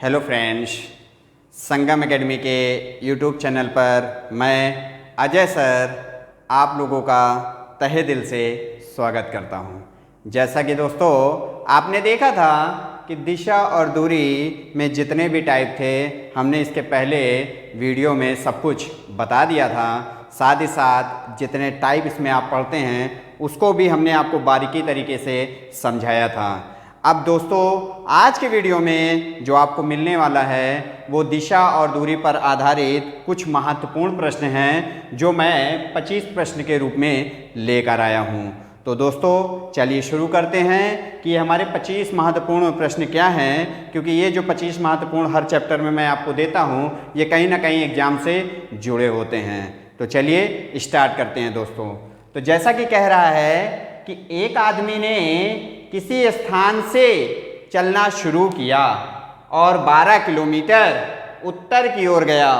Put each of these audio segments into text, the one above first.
Hello friends, संगम academy के YouTube channel पर मैं अजय सर आप लोगों का तहे दिल से स्वागत करता हूं। जैसा कि दोस्तों आपने देखा था कि दिशा और दूरी में जितने भी टाइप थे हमने इसके पहले वीडियो में सब कुछ बता दिया था। साथ ही साथ जितने टाइप इसमें आप पढ़ते हैं उसको भी हमने आपको बारीकी तरीके से समझाया था। अब दोस्तों आज के वीडियो में जो आपको मिलने वाला है वो दिशा और दूरी पर आधारित कुछ महत्वपूर्ण प्रश्न हैं जो मैं 25 प्रश्न के रूप में लेकर आया हूं। तो दोस्तों चलिए शुरू करते हैं कि हमारे 25 महत्वपूर्ण प्रश्न क्या हैं, क्योंकि ये जो 25 महत्वपूर्ण हर चैप्टर में मैं आपको देता हूं ये कहीं ना कहीं एग्जाम से जुड़े होते हैं। तो चलिए स्टार्ट करते हैं दोस्तों। तो जैसा कि कह रहा है कि एक आदमी ने किसी स्थान से चलना शुरू किया और 12 किलोमीटर उत्तर की ओर गया।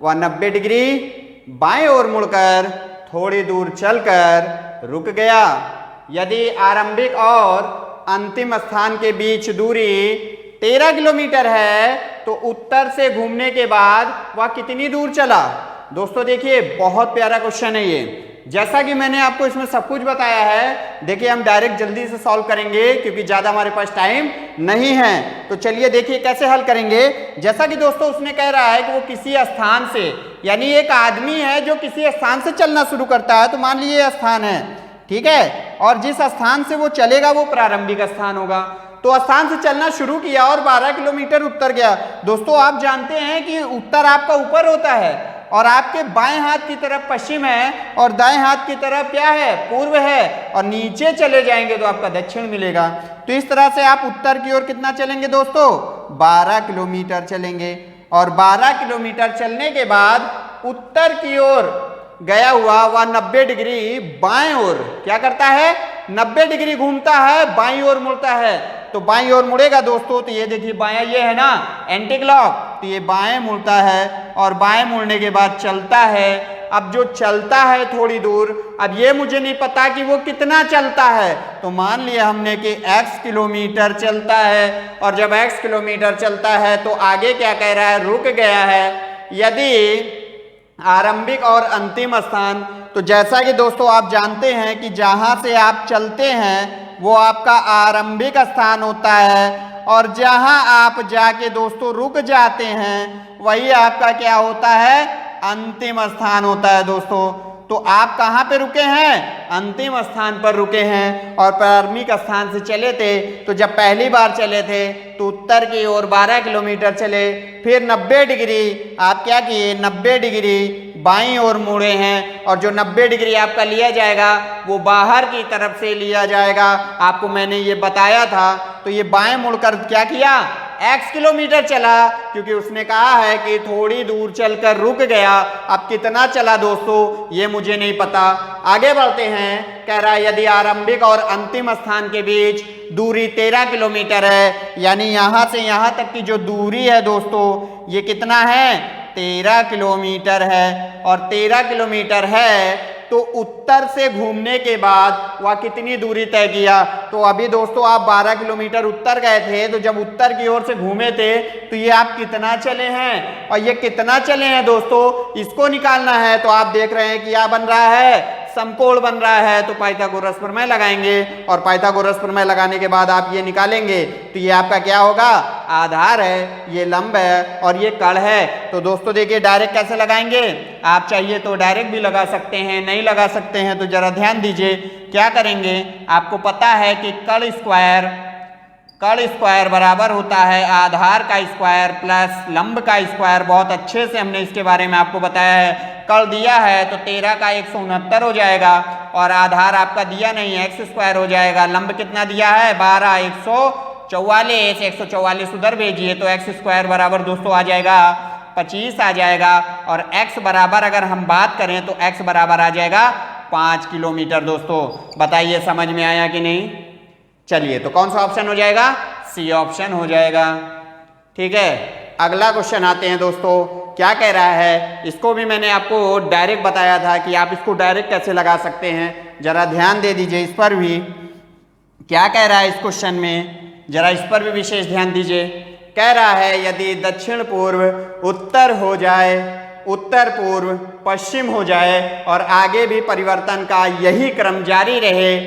वह 90 डिग्री बाएं ओर मुड़कर थोड़ी दूर चलकर रुक गया। यदि आरंभिक और अंतिम स्थान के बीच दूरी 13 किलोमीटर है तो उत्तर से घूमने के बाद वह कितनी दूर चला। दोस्तों देखिए बहुत प्यारा क्वेश्चन है ये। जैसा कि मैंने आपको इसमें सब कुछ बताया है, देखिए हम डायरेक्ट जल्दी से सॉल्व करेंगे क्योंकि ज़्यादा हमारे पास टाइम नहीं है। तो चलिए देखिए कैसे हल करेंगे। जैसा कि दोस्तों उसने कह रहा है कि वो किसी स्थान से, यानी एक आदमी है जो किसी स्थान से चलना शुरू करता है। तो मान लीजिए ये स्थान है, ठीक है, और जिस स्थान से वो चलेगा वो प्रारंभिक स्थान होगा। तो स्थान से चलना शुरू किया और 12 किलोमीटर उत्तर गया। दोस्तों आप जानते हैं कि उत्तर आपका ऊपर होता है और आपके बाएं हाथ की तरफ पश्चिम है और दाएं हाथ की तरफ क्या है, पूर्व है, और नीचे चले जाएंगे तो आपका दक्षिण मिलेगा। तो इस तरह से आप उत्तर की ओर कितना चलेंगे दोस्तों, 12 किलोमीटर चलेंगे। और 12 किलोमीटर चलने के बाद उत्तर की ओर गया हुआ वह 90 डिग्री बाएं ओर क्या करता है, 90 डिग्री घूमता है, बाईं ओर मुड़ता है। तो बाईं ओर मुड़ेगा दोस्तों, तो ये देखिए बायां ये है ना एंटी क्लॉक, तो ये बाएं मुड़ता है और बाएं मुड़ने के बाद चलता है। अब जो चलता है थोड़ी दूर, अब ये मुझे नहीं पता कि वो कितना चलता है, तो मान लिया हमने कि x किलोमीटर चलता है। और जब x किलोमीटर चलता है तो आगे क्या कह रहा है, रुक गया है। यदि आरंभिक और अंतिम स्थान, तो जैसा कि दोस्तों आप जानते हैं कि जहां से आप चलते हैं वो आपका आरंभिक स्थान होता है और जहां आप जाके दोस्तों रुक जाते हैं वही आपका क्या होता है, अंतिम स्थान होता है दोस्तों। तो आप कहाँ पे रुके हैं, अंतिम स्थान पर रुके हैं। और प्रारंभिक स्थान से चले थे, तो जब पहली बार चले थे तो उत्तर की ओर 12 किलोमीटर चले, फिर 90 डिग्री आप क्या किए, 90 डिग्री बाईं ओर मुड़े हैं। और जो 90 डिग्री आपका लिया जाएगा वो बाहर की तरफ से लिया जाएगा, आपको मैंने ये बताया था। तो ये बाएं मुड़कर क्या किया, x किलोमीटर चला, क्योंकि उसने कहा है कि थोड़ी दूर चलकर रुक गया। अब कितना चला दोस्तों ये मुझे नहीं पता। आगे बढ़ते हैं, कह रहा है यदि आरंभिक और अंतिम स्थान के बीच दूरी 13 किलोमीटर है, यानी यहां से यहां तक की जो दूरी है दोस्तों ये कितना है, 13 किलोमीटर है। और 13 किलोमीटर है तो उत्तर से घूमने के बाद वह कितनी दूरी तय किया। तो अभी दोस्तों आप 12 किलोमीटर उत्तर गए थे, तो जब उत्तर की ओर से घूमे थे तो ये आप कितना चले हैं, और ये कितना चले हैं दोस्तों इसको निकालना है। तो आप देख रहे हैं कि क्या बन रहा है, समकोण बन रहा है। तो पाइथागोरस प्रमेय लगाएंगे और पाइथागोरस प्रमेय लगाने के बाद आप ये निकालेंगे तो ये आपका क्या होगा, आधार है, ये लंब है और ये कड़ है। तो दोस्तों देखिए डायरेक्ट कैसे लगाएंगे, आप चाहिए तो डायरेक्ट भी लगा सकते हैं, नहीं लगा सकते हैं तो जरा ध्यान दीजिए क्या करेंगे। आपको पता है कि कड़ स्क्वायर बराबर होता है आधार का स्क्वायर प्लस लंब का स्क्वायर। बहुत अच्छे से हमने इसके बारे में आपको बताया है। कड़ दिया है तो 13 का 169 हो जाएगा और आधार आपका दिया नहीं है, x स्क्वायर हो जाएगा। लंब कितना दिया है, 12, 144, 144 उधर भेजिए तो x स्क्वायर बराबर दोस्तों आ जाएगा 25 आ जाएगा। और x बराबर अगर हम बात करें तो x बराबर आ जाएगा 5 किलोमीटर। दोस्तों बताइए समझ में आया कि नहीं। चलिए तो कौन सा ऑप्शन हो जाएगा, सी ऑप्शन हो जाएगा। ठीक है, अगला क्वेश्चन आते हैं दोस्तों। क्या कह रहा है, इसको भी मैंने आपको डायरेक्ट बताया था कि आप इसको डायरेक्ट कैसे लगा सकते हैं, जरा ध्यान दे दीजिए इस पर भी। क्या कह रहा है इस क्वेश्चन में, जरा इस पर भी विशेष ध्यान दीजिए। कह रहा है यदि दक्षिण पूर्व उत्तर हो जाए, उत्तर पूर्व पश्चिम हो जाए और आगे भी परिवर्तन का यही क्रम जारी रहे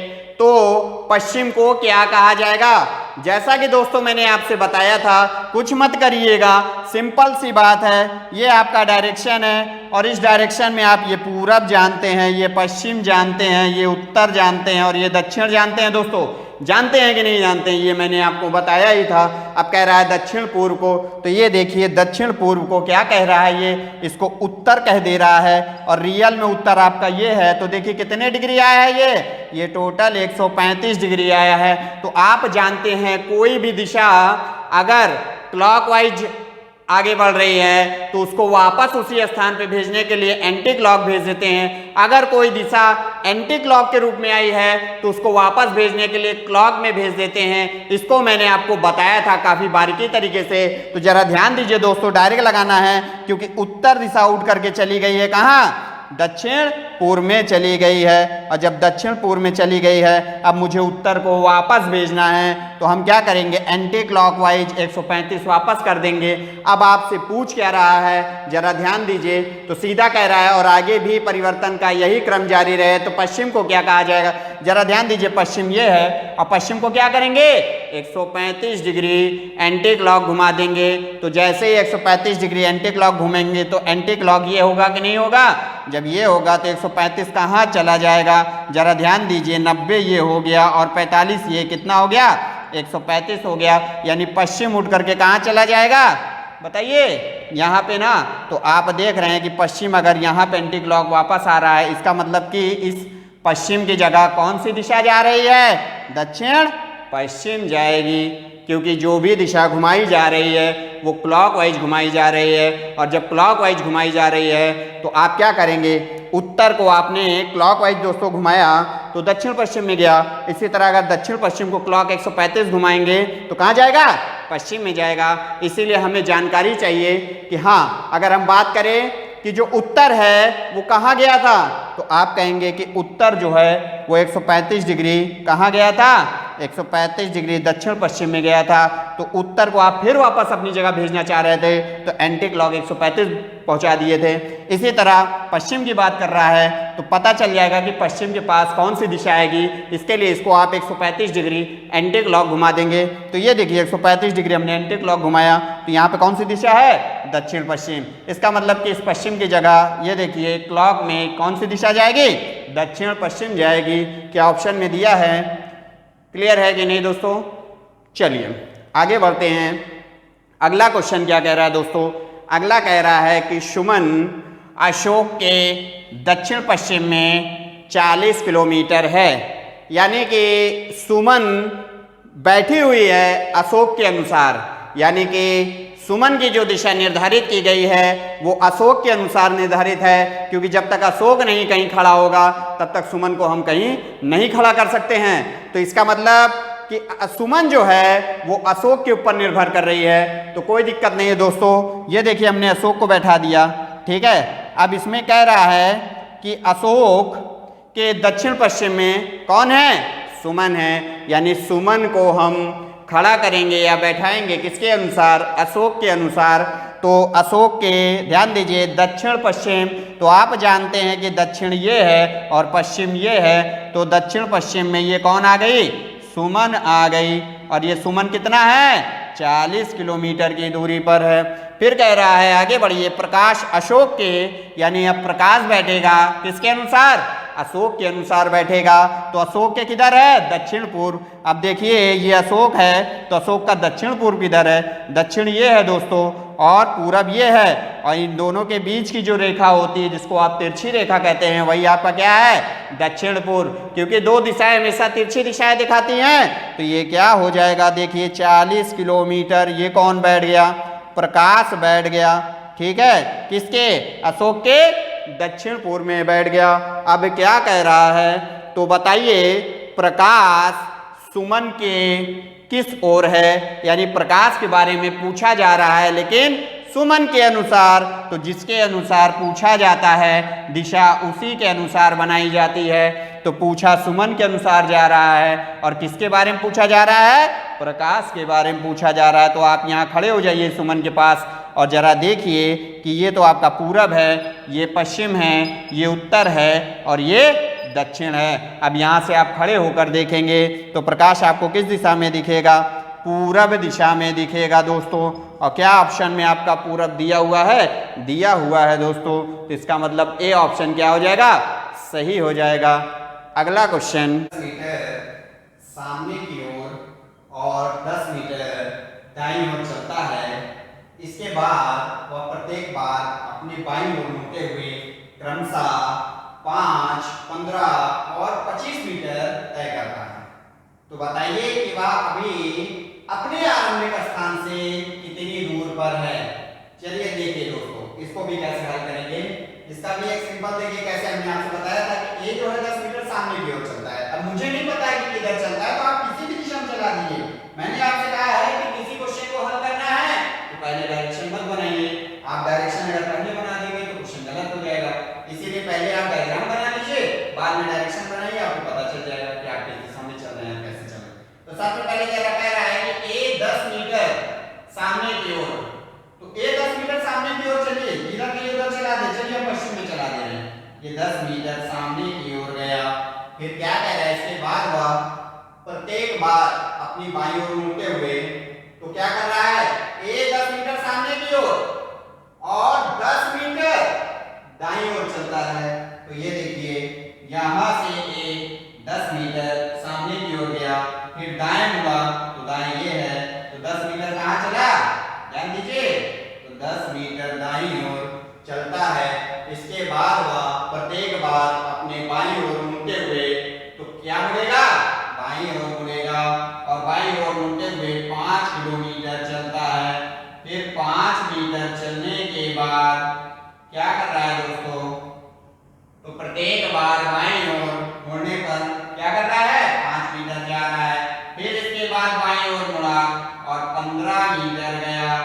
तो पश्चिम को क्या कहा जाएगा। जैसा कि दोस्तों मैंने आपसे बताया था, कुछ मत करिएगा, सिंपल सी बात है। ये आपका डायरेक्शन है और इस डायरेक्शन में आप ये पूरब जानते हैं, ये पश्चिम जानते हैं, ये उत्तर जानते हैं और ये दक्षिण जानते हैं। दोस्तों जानते हैं कि नहीं जानते हैं, ये मैंने आपको बताया ही था। अब कह रहा है दक्षिण पूर्व को, तो ये देखिए दक्षिण पूर्व को क्या कह रहा है, ये इसको उत्तर कह दे रहा है और रियल में उत्तर आपका ये है। तो देखिए कितने डिग्री आया है, ये टोटल 135 डिग्री आया है। तो आप जानते हैं कोई भी दिशा अगर क्लॉकवाइज आगे बढ़ रही है तो उसको वापस उसी स्थान पे भेजने के लिए एंटी क्लॉक भेज देते हैं। अगर कोई दिशा एंटी क्लॉक के रूप में आई है तो उसको वापस भेजने के लिए क्लॉक में भेज देते हैं। इसको मैंने आपको बताया था काफी बारीकी तरीके से। तो जरा ध्यान दीजिए दोस्तों, डायरेक्ट लगाना है क्योंकि उत्तर दिशा उठ करके चली गई है कहाँ, दक्षिण पूर्व में चली गई है। और जब दक्षिण पूर्व में चली गई है, अब मुझे उत्तर को वापस भेजना है तो हम क्या करेंगे, एंटी क्लॉकवाइज 135 वापस कर देंगे। अब आपसे पूछ क्या रहा है, जरा ध्यान दीजिए। तो सीधा कह रहा है और आगे भी परिवर्तन का यही क्रम जारी रहे तो पश्चिम को क्या कहा जाएगा। जरा ध्यान दीजिए, पश्चिम ये है और पश्चिम को क्या करेंगे, 135 डिग्री एंटी क्लॉक घुमा देंगे। तो जैसे ही 135 डिग्री एंटी क्लॉक घूमेंगे तो एंटी क्लॉक ये होगा कि नहीं होगा। जब ये होगा तो 135 कहाँ चला जाएगा, जरा ध्यान दीजिए, 90 ये हो गया और 45 ये कितना हो गया, 135 हो गया। यानी पश्चिम उठ करके कहाँ चला जाएगा बताइए, यहाँ पे ना। तो आप देख रहे हैं कि पश्चिम अगर यहाँ पे एंटी क्लॉक वापस आ रहा है, इसका मतलब कि इस पश्चिम की जगह कौन सी दिशा जा रही है, दक्षिण पश्चिम जाएगी। क्योंकि जो भी दिशा घुमाई जा रही है वो क्लॉकवाइज घुमाई जा रही है और जब क्लॉकवाइज घुमाई जा रही है तो आप क्या करेंगे, उत्तर को आपने क्लॉकवाइज दोस्तों घुमाया तो दक्षिण पश्चिम में गया। इसी तरह अगर दक्षिण पश्चिम को क्लॉक 135 घुमाएंगे तो कहाँ जाएगा, पश्चिम में जाएगा। इसीलिए हमें जानकारी चाहिए कि हाँ, अगर हम बात करें कि जो उत्तर है वो कहाँ गया था, तो आप कहेंगे कि उत्तर जो है वो 135 डिग्री कहाँ गया था, 135 डिग्री दक्षिण पश्चिम में गया था। तो उत्तर को आप फिर वापस अपनी जगह भेजना चाह रहे थे तो एंटी क्लॉक 135 पहुंचा दिए थे। इसी तरह पश्चिम की बात कर रहा है तो पता चल जाएगा कि पश्चिम के पास कौन सी दिशा आएगी। इसके लिए इसको आप 135 डिग्री एंटी क्लॉक घुमा देंगे। तो ये देखिए 135 डिग्री हमने एंटी क्लॉक घुमाया तो यहाँ पे कौन सी दिशा है, दक्षिण पश्चिम। इसका मतलब कि इस पश्चिम की जगह ये देखिए क्लॉक में कौन सी दिशा जाएगी, दक्षिण पश्चिम जाएगी। क्या ऑप्शन में दिया है, क्लियर है कि नहीं दोस्तों। चलिए आगे बढ़ते हैं। अगला क्वेश्चन क्या कह रहा है दोस्तों, अगला कह रहा है कि सुमन अशोक के दक्षिण पश्चिम में 40 किलोमीटर है। यानी कि सुमन बैठी हुई है अशोक के अनुसार, यानी कि सुमन की जो दिशा निर्धारित की गई है वो अशोक के अनुसार निर्धारित है। क्योंकि जब तक अशोक नहीं कहीं खड़ा होगा तब तक सुमन को हम कहीं नहीं खड़ा कर सकते हैं। तो इसका मतलब कि सुमन जो है वो अशोक के ऊपर निर्भर कर रही है। तो कोई दिक्कत नहीं है दोस्तों। ये देखिए हमने अशोक को बैठा दिया, ठीक है। अब इसमें कह रहा है कि अशोक के दक्षिण पश्चिम में कौन है, सुमन है। यानी सुमन को हम खड़ा करेंगे या बैठाएंगे किसके अनुसार, अशोक के अनुसार। तो अशोक के ध्यान दीजिए दक्षिण पश्चिम, तो आप जानते हैं कि दक्षिण ये है और पश्चिम ये है। तो दक्षिण पश्चिम में ये कौन आ गई, सुमन आ गई। और ये सुमन कितना है, 40 किलोमीटर की दूरी पर है। फिर कह रहा है आगे बढ़िए, प्रकाश अशोक के, यानी अब प्रकाश बैठेगा किसके अनुसार, अशोक के अनुसार बैठेगा। तो अशोक के किधर है, दक्षिण पूर्व। अब देखिए ये अशोक है तो अशोक का दक्षिण पूर्व किधर है, दक्षिण ये है दोस्तों और पूरब ये है। और इन दोनों के बीच की जो रेखा होती है जिसको आप तिरछी रेखा कहते हैं वही आपका क्या है, दक्षिण पूर्व। क्योंकि दो दिशाएं हमेशा तिरछी दिशाएं दिखाती हैं तो ये क्या हो जाएगा, देखिए 40 किलोमीटर। ये कौन बैठ गया, प्रकाश बैठ गया, ठीक है। किसके, अशोक के दक्षिण पूर्व में बैठ गया। अब क्या कह रहा है, तो बताइए प्रकाश सुमन के किस ओर है, यानी प्रकाश के बारे में पूछा जा रहा है लेकिन सुमन के अनुसार, तो जिसके अनुसार पूछा जाता है दिशा उसी के अनुसार बनाई जाती है। तो पूछा सुमन के अनुसार जा रहा है और किसके बारे में पूछा जा रहा है? प्रकाश के बारे में पूछा जा रहा है। तो आप यहाँ खड़े हो जाइए सुमन के पास और जरा देखिए कि ये तो आपका पूरब है, ये पश्चिम है, ये उत्तर है और ये दक्षिण है। अब यहाँ से आप खड़े होकर देखेंगे तो प्रकाश आपको किस दिशा में दिखेगा? पूरब दिशा में दिखेगा दोस्तों। और क्या ऑप्शन में आपका पूरब दिया हुआ है? दिया हुआ है दोस्तों। तो इसका मतलब ए ऑप्शन क्या हो जाएगा? सही हो जाएगा। अगला क्वेश्चन, 10 मीटर सामने की ओर और 10 मीटर दाईं ओर चलता है। इसके बाद वह प्रत्येक बार अपने बाईं ओर मुड़ते हुए क्रमशः 5, 15 और 25 मीटर तय करता है। तो बताइए कि वह अभी अपने आरंभिक स्थान से कितनी दूर पर है? चलिए देखिए दोस्तों, इसको भी कैसे हल करेंगे। इसका भी एक सिंपल देखिए कैसे हमने आपसे बताया था कि ये जो है 10 मीटर सामने की ओर चलता है। अब मुझे नहीं पता है कि किधर चलता है, तो आप किसी भी दिशा में चला दीजिए। मैंने आपसे कहा है कि किसी क्वेश्चन को हल करना है तो पहले डायरेक्शन मत बनाइए। आप डायरेक्शन अगर पहले बना देंगे तो क्वेश्चन गलत हो जाएगा। इसीलिए पहले आप डायग्राम बना लीजिए, बाद में डायरेक्शन बनाइए, आपको पता चल जाएगा कि आप किस दिशा में चल रहे हैं, कैसे चल रहे हैं। तो सबसे पहले जरा कह रहा है कि ए 10 मीटर सामने की ओर, तो ए 10 मीटर सामने की ओर चलिए, इधर के उधर चला दे। चलिए हम पश्चिम में चला दे रहे हैं। ये 10 मीटर सामने की ओर गया। फिर क्या कह रहा है? इसके बाद वह प्रत्येक बार अपनी बाईं ओर मुड़ते हुए, तो क्या कर रहा है? ए 10 मीटर सामने की ओर और 10 मीटर दाईं ओर चलता है। तो ये देखिए यहां से ए 10 मीटर सामने की ओर गया, फिर दाएं मुड़ा, तो दाएं ये है। तो 10 मीटर कहां चला? ध्यान दीजिए, तो 10 मीटर दाईं ओर चलता है। इसके बाद वह प्रत्येक बार अपने बाईं ओर मुड़ते हुए, तो क्या मुड़ेगा? बाईं ओर मुड़ेगा और बाईं ओर मुड़ते हुए 5 किलोमीटर चलता है। फिर 5 मीटर चलने के बाद क्या कर रहा है दोस्तों? तो प्रत्येक बार बाईं ओर मुड़ने पर क्या कर रहा है? 5 मीटर जा रहा है। फिर इसके बाद बाईं ओर मुड़ा और 15 मीटर गया।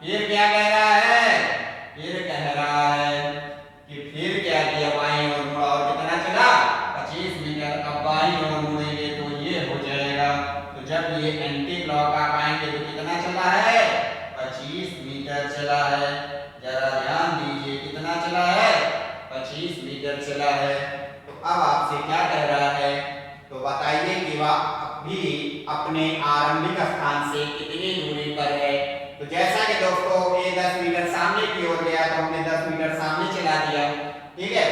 फिर क्या कह रहा है? फिर कह रहा है कि फिर क्या किया? बाईं ओर मुड़ा और कितना चला? 25 मीटर। अब बाईं ओर मुड़ेंगे तो ये हो जाएगा। तो जब ये एंटी क्लॉक आप आएंगे तो कितना चला है? 25 मीटर चला है। जरा ध्यान दीजिए कितना चला है? 25 मीटर चला है। तो अब आपसे क्या कह रहा है? तो बताइए कि वह अभी अपने आरंभिक स्थान से कितनी दूरी पर है। तो जैसा कि दोस्तों ये 10 मीटर सामने की ओर गया, तो हमने 10 मीटर सामने चला दिया, ठीक है।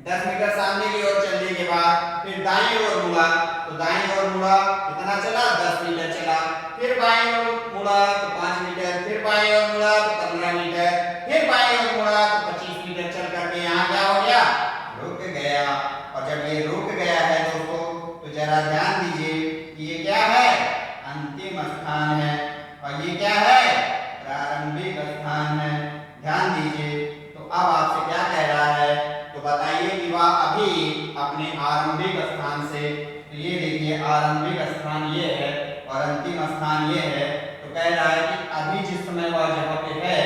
10 मीटर सामने की ओर चलने के बाद फिर दाईं ओर मुड़ा, तो दाईं ओर मुड़ा कितना चला? 10 मीटर चला। फिर बाईं ओर मुड़ा तो 5 मीटर, फिर बाईं ओर मुड़ा तो 15 मीटर, फिर बाईं ओर मुड़ा तो 25 मीटर चल करके यहाँ क्या हो गया? रुक गया। और जब ये रुक गया है दोस्तों, तो जरा ध्यान दीजिए कि ये क्या है? अंतिम स्थान है और ये क्या है? प्रारंभिक स्थान है। ध्यान दीजिए। तो अब आपसे क्या कह रहा है? तो बताइए कि वह अभी अपने आरंभिक स्थान से, तो ये देखिए आरंभिक स्थान ये है और अंतिम स्थान ये है। तो कह रहा है कि अभी जिस समय वह जहाँ पे है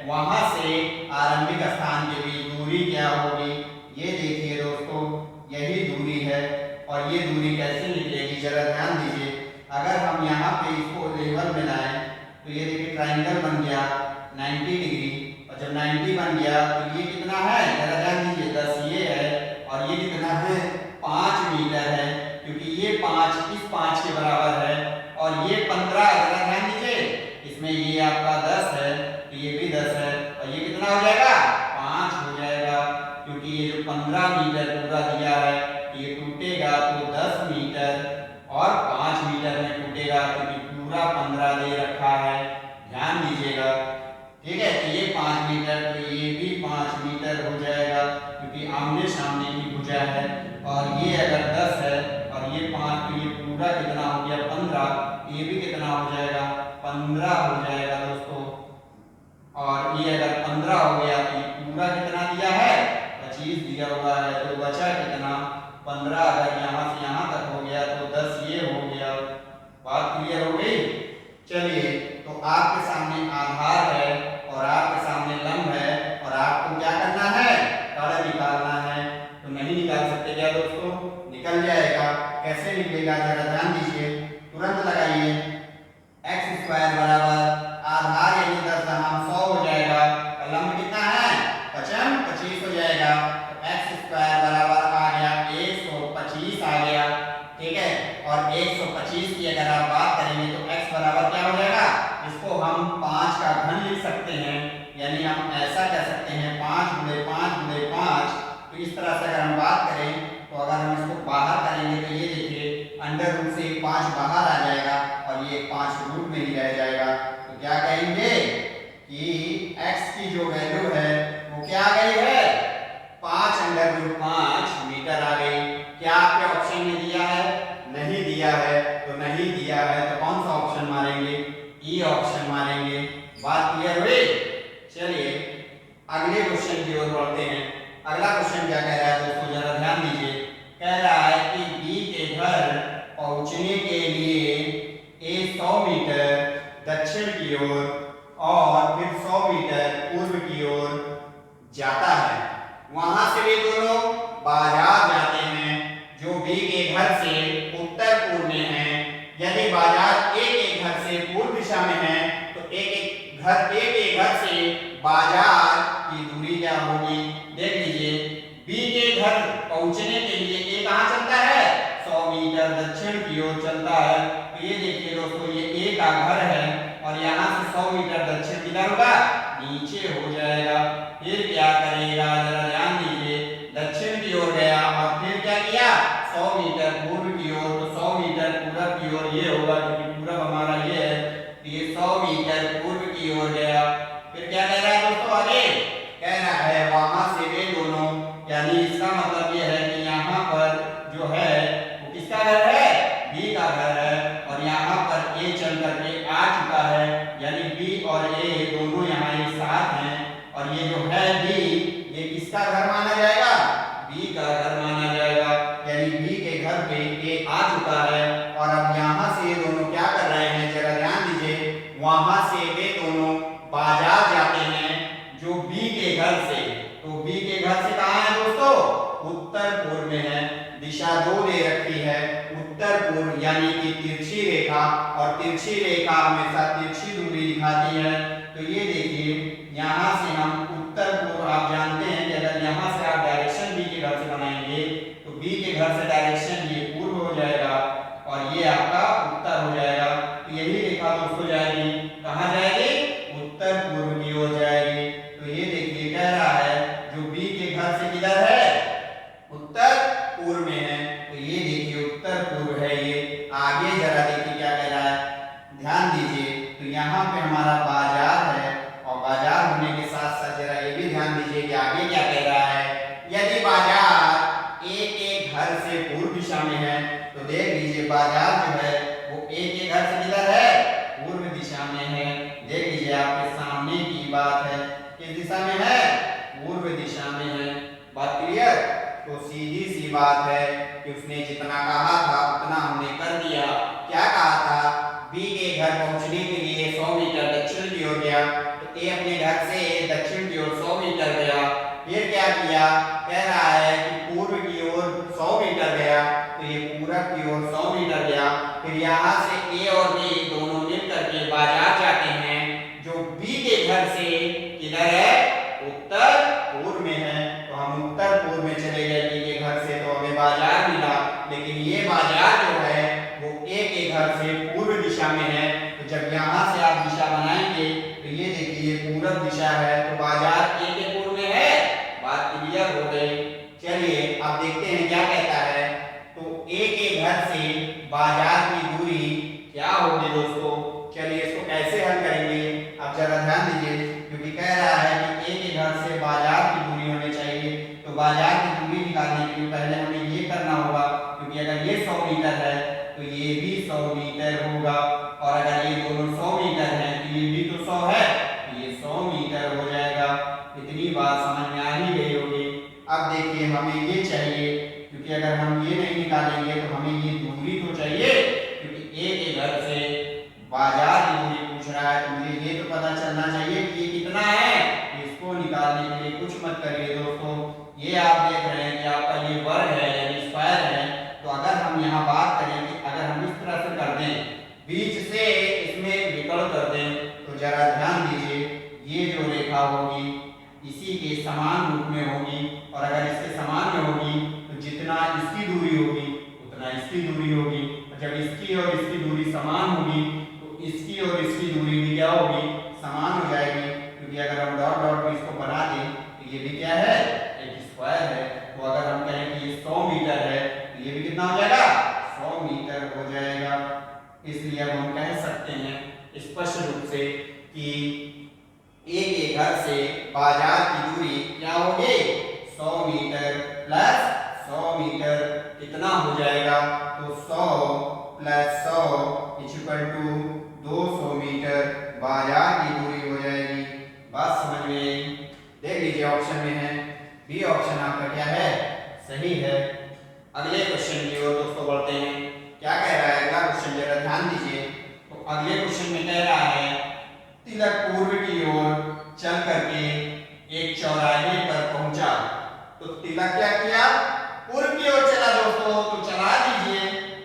वहां से आरंभिक स्थान के बीच दूरी क्या होगी? ये देखिए दोस्तों यही दूरी है। और ये दूरी कैसे निकलेगी? जरा ध्यान दीजिए। अगर हम यहाँ पे इसको लेवल में लाएं तो ये देखिए ट्राइंगल बन गया 90 डिग्री। और जब 90 बन गया तो ये कितना है? जरा ध्यान दीजिए 10 ये है और ये कितना है? 5 मीटर है, क्योंकि ये 5 इस 5 के बराबर है और ये 15। जरा ध्यान दीजिए, इसमें ये आपका 10 है तो ये भी 10 है और ये कितना हो जाएगा? 5 हो जाएगा, क्योंकि ये जो 15 मीटर पूरा दिया है ये टूटेगा तो 10 मीटर और 5 मीटर में टूटेगा, क्योंकि पूरा 15 दे रखा है। ध्यान दीजिएगा, ठीक है। तो ये 5 मीटर, तो ये भी 5 मीटर हो जाएगा, क्योंकि आमने सामने की भुजा है। और ये अगर 10 है और ये 5, तो ये पूरा कितना हो गया? 15। ये भी कितना हो जाएगा? 15 हो जाएगा दोस्तों। और ये अगर 15 हो गया तो ये पूरा कितना दिया है? 25 दिया हुआ है। तो बचा कितना? 15। अगर यहाँ से यहाँ तक हो गया तो 10 ये हो गया। बात क्लियर हो गई? चलिए, तो आपके सामने आधार है और हम 5 का घन लिख सकते हैं, यानी हम ऐसा कह सकते हैं 5 गुणे 5 गुणे 5। तो इस तरह से अगर हम बात करें तो अगर हम इसको बाहर करेंगे तो ये देखिए अंडर रूट से 5 बाहर आ जाएगा और ये 5 रूट में ही रह जाएगा। तो क्या कहेंगे कि x की जो वैल्यू है वो क्या आ गई है, 5 अंडर रूट 5 मीटर आ गई। क्या आपके ऑप्शन में दिया है, नहीं दिया है, तो नहीं दिया है तो कौन सा ऑप्शन मारेंगे, ई ऑप्शन मारेंगे। बात क्लियर हुई। चलिए अगले क्वेश्चन की ओर बढ़ते हैं। अगला क्वेश्चन क्या कह रहा है दोस्तों, जरा ध्यान दीजिए। कह रहा है कि बी के घर पहुंचने के लिए ए 100 मीटर दक्षिण की ओर और फिर 100 मीटर पूर्व की ओर जाता है। वहां से वे दोनों बाजार जाते हैं जो बी के घर से उत्तर पूर्व में है। यदि बाजार ए के घर से पूर्व दिशा में है तो ए के घर से बाजार की दूरी क्या होगी। देख लीजिए बी के घर पहुंचने के लिए ए कहां चलता है, 100 मीटर दक्षिण की ओर चलता है। तो ये देखिए दोस्तों ये ए का घर है और यहाँ से 100 मीटर दक्षिण किधर होगा, नीचे हो जाएगा। फिर क्या करेगा, जरा ध्यान दीजिए, दक्षिण की ओर गया और फिर क्या किया, 100 मीटर पूर्व की ओर। तो 100 मीटर पूर्व की ओर ये होगा क्योंकि पूर्व हमारा ये है, तो ये 100 मीटर पूर्व की ओर गया। फिर क्या कह रहा है दोस्तों, आगे कह रहा है वहां से वे दोनों, यानी इसका मतलब ये है कि यहाँ पर जो है वो किसका घर है, बी का घर है और यहाँ पर ए चल करके आ चुका है, यानी बी और ए दोनों यहाँ एक साथ हैं। और ये जो है बी, ये किसका घर माना जाएगा, बी का घर माना जाएगा, यानी बी के घर पे ए आ चुका है। और अब यहाँ से ये दोनों क्या कर रहे हैं, जरा ध्यान दीजिए, वहां से वे दोनों बाजार जाते हैं जो बी के घर से। तो बी के घर से कहाँ है दोस्तों, उत्तर पूर्व में है। दिशा 2 दे रखी है, उत्तर पूर्व यानी कि तिरछी रेखा, और तिरछी रेखा हमेशा तिरछी दूरी दिखाती है। तो ये देखिए यहाँ से हम उत्तर पूर्व, आप जानते हैं कि अगर यहाँ से आप डायरेक्शन बी के घर से बनाएंगे तो बी के घर से डायरेक्शन ये पूर्व हो जाएगा और ये आपका उत्तर हो जाएगा। तो यही रेखा दोस्तों जाएगी, कहाँ जाएगी, उत्तर पूर्व की ओर जाएगी। तो ये देखिए कह रहा है जो बी के घर से किधर है, उत्तर पूर्व में है। तो ये देखिए उत्तर पूर्व है ये। आगे जरा देखिए क्या कह रहा है, ध्यान दीजिए। तो यहाँ पे हमारा बाजार है और बाजार होने के साथ साथ जरा ये भी ध्यान दीजिए कि आगे क्या कह रहा है। यदि बाजार ए के घर से पूर्व दिशा में है तो देख लीजिए बाजार जो है वो ए के घर से किधर है, पूर्व दिशा में है। देख लीजिए आपके सामने की बात है, किस दिशा में है, पूर्व दिशा में है। बात क्लियर। तो सीधी सी बात है कि उसने जितना कहा था उतना हमने कर दिया। क्या कहा था, बी के घर पहुंचने के लिए 100 मीटर दक्षिण की ओर गया, तो ए अपने घर से दक्षिण की ओर 100 मीटर गया। फिर क्या किया, कह रहा है कि पूर्व की ओर 100 मीटर गया, तो ये पूरब की ओर 100 मीटर गया। फिर यहाँ से ए और बी दोनों मिल करके बाजार जाते हैं जो बी के घर से किधर है, उत्तर पूर्व में है। तो हम उत्तर पूर्व में चले गए बी के घर से, तो हमें बाजार मिला, लेकिन ये बाजार जो है वो ए के घर से पूर्व दिशा में है। तो जब यहाँ से आप दिशा बनाएंगे तो ये देखिए पूरब दिशा है, तो बाजार ए के पूर्व में है। बात क्लियर हो गई। चलिए अब देखते हैं क्या कहता है। तो ए के घर से बाजार की दूरी क्या होगी दोस्तों। चलिए इसको कैसे हल करेंगे, आप जरा ध्यान दीजिए, क्योंकि कह रहा है कि ए के घर से बाजार की दूरी होनी चाहिए। तो बाजार की दूरी निकालने के लिए पहले हमें ये करना होगा, क्योंकि अगर ये 100 मीटर है तो ये भी 100 मीटर होगा, और अगर ये दोनों 100 मीटर है तो ये भी तो 100 है, तो ये 100 मीटर हो जाएगा। इतनी बात समझ में आ ही गई होगी। अब देखिए हमें ये चाहिए, क्योंकि अगर हम ये नहीं निकालेंगे तो हमें ये दूरी तो चाहिए, क्योंकि ए के घर से बाजार की दूरी पूछ रहा है, तो मुझे ये तो पता चलना चाहिए कि ये कितना है। इसको निकालने के लिए कुछ मत करिए दोस्तों, ये आप देख रहे हैं कि आपका ये वर्ग है यानी स्क्वायर है। तो अगर हम यहाँ बात करें कि अगर हम इस तरह से कर दें, बीच से इसमें विकर्ण कर दें, तो जरा ध्यान दीजिए ये जो रेखा होगी इसी के समान रूप में होगी, और अगर इसके समान में होगी तो जितना इसकी दूरी होगी उतना इसकी दूरी होगी। जब इसकी और इसकी दूरी समान होगी तो इसकी और इसकी दूरी भी क्या होगी, समान हो जाएगी, क्योंकि अगर हम डॉट डॉट भी इसको बना दें तो ये भी क्या है, एक स्क्वायर है। तो अगर हम कहें कि ये 100 मीटर है तो ये भी कितना हो जाएगा, 100 मीटर हो जाएगा। इसलिए अब हम कह सकते हैं स्पष्ट रूप से कि एक घर से बाजार की दूरी क्या होगी, 100 मीटर प्लस 100 मीटर कितना हो जाएगा, तो 100 प्लस 100 इक्वल टू 200 मीटर बाजार की दूरी हो जाएगी। बात समझ में आई? देख लीजिए ऑप्शन में है बी ऑप्शन आपका क्या है, सही है। अगले क्वेश्चन की ओर दोस्तों बढ़ते हैं। क्या कह रहा है अगला क्वेश्चन, जरा ध्यान दीजिए। तो अगले क्वेश्चन में कह रहा है तिलक पूर्व की ओर चल करके एक चौराहे पर पहुंचा। तो तिलक क्या किया, पूर्व की ओर चला दोस्तों, तो चला दीजिए।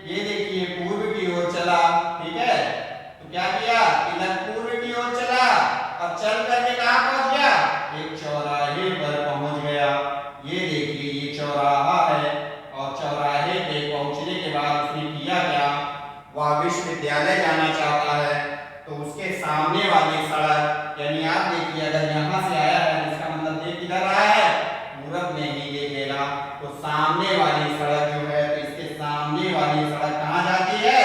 ये देखिए पूर्व की ओर चला, ठीक है। तो क्या किया, तिलक पूर्व की ओर चला और चल करके कहां पहुंच गया, एक चौराहे पर पहुंच गया। ये देखिए ये चौराहा है और चौराहे पे पहुंचने के बाद उसने किया क्या, वह विश्वविद्यालय जाना चाहता है। तो उसके सामने वाली सड़क, यानी आप देखिए अगर यहाँ से आया है इसका मतलब देख किधर रहा है, पूरब में ही देखेगा। तो सामने वाली सड़क जो है, तो इसके सामने वाली सड़क कहाँ जाती है,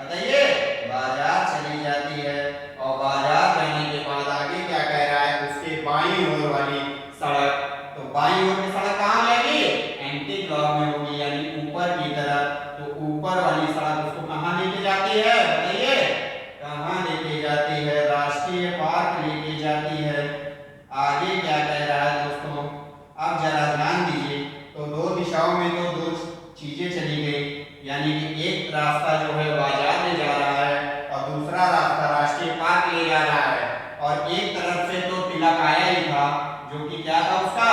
बताइए, बाजार चली जाती है। और बाजार जाने के बाद आगे क्या कह रहा है, उसके बाईं ओर वाली सड़क, तो बाईं ओर की सड़क कहाँ जाएगी, एंटी क्लॉक में होगी, यानी ऊपर की तरफ। तो ऊपर वाली सड़क उसको कहाँ लेके जाती है, बताइए, कहाँ लेके जाती है, राष्ट्रीय पार्क लेके जाती है। आगे क्या कह रहा है दोस्तों, अब जरा ध्यान दीजिए। तो दो दिशाओं में तो दो चीजें चली गई, यानी कि एक रास्ता जो है बाजार में जा रहा है और दूसरा रास्ता राष्ट्रीय पार्क ले जा रहा है। और एक तरफ से तो तिलक आया ही था, जो कि क्या था, उसका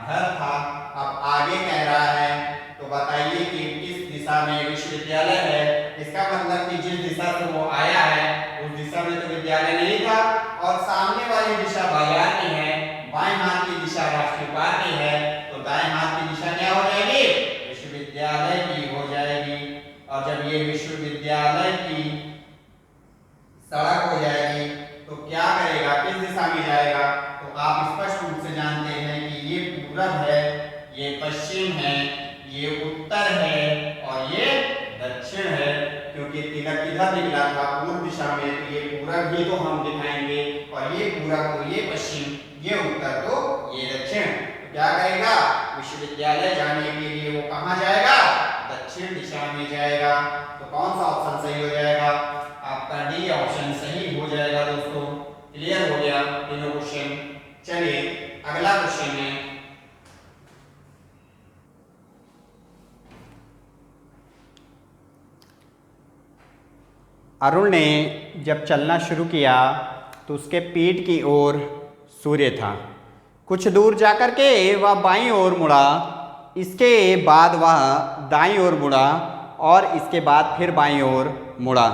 घर था। अब आगे कह रहा है, तो बताइए कि किस दिशा में विश्वविद्यालय है। इसका मतलब कि जिस दिशा से वो आया है उस दिशा में तो विद्यालय नहीं था, और सामने वाली दिशा बाजार की है, बाएं हाथ की दिशा राष्ट्रीय पार्क की है। तो दाएं हाथ की दिशा क्या हो जाएगी, विश्वविद्यालय की हो जाएगी। और जब ये विश्वविद्यालय की सड़क हो जाएगी तो क्या करेगा, किस दिशा में जाएगा, तो आप स्पष्ट रूप से जानते हैं कि ये पूरब है, ये पश्चिम है, ये उत्तर है और ये दक्षिण है। क्योंकि तिलक किधर निकला था, पूर्व दिशा में, तो ये पूरब ही तो हम दिखाएंगे, और ये पूरब तो ये पश्चिम, ये उत्तर तो ये दक्षिण। तो क्या करेगा, विश्वविद्यालय जाने के लिए वो कहाँ जाएगा, दक्षिण दिशा में जाएगा। तो कौन सा ऑप्शन सही हो जाएगा, आपका डी ऑप्शन सही हो जाएगा दोस्तों। क्लियर हो गया तीनों क्वेश्चन। चलिए अगला क्वेश्चन है, अरुण ने जब चलना शुरू किया तो उसके पीठ की ओर सूर्य था। कुछ दूर जाकर के वह बाईं ओर मुड़ा, इसके बाद वह दाईं ओर मुड़ा और इसके बाद फिर बाईं ओर मुड़ा।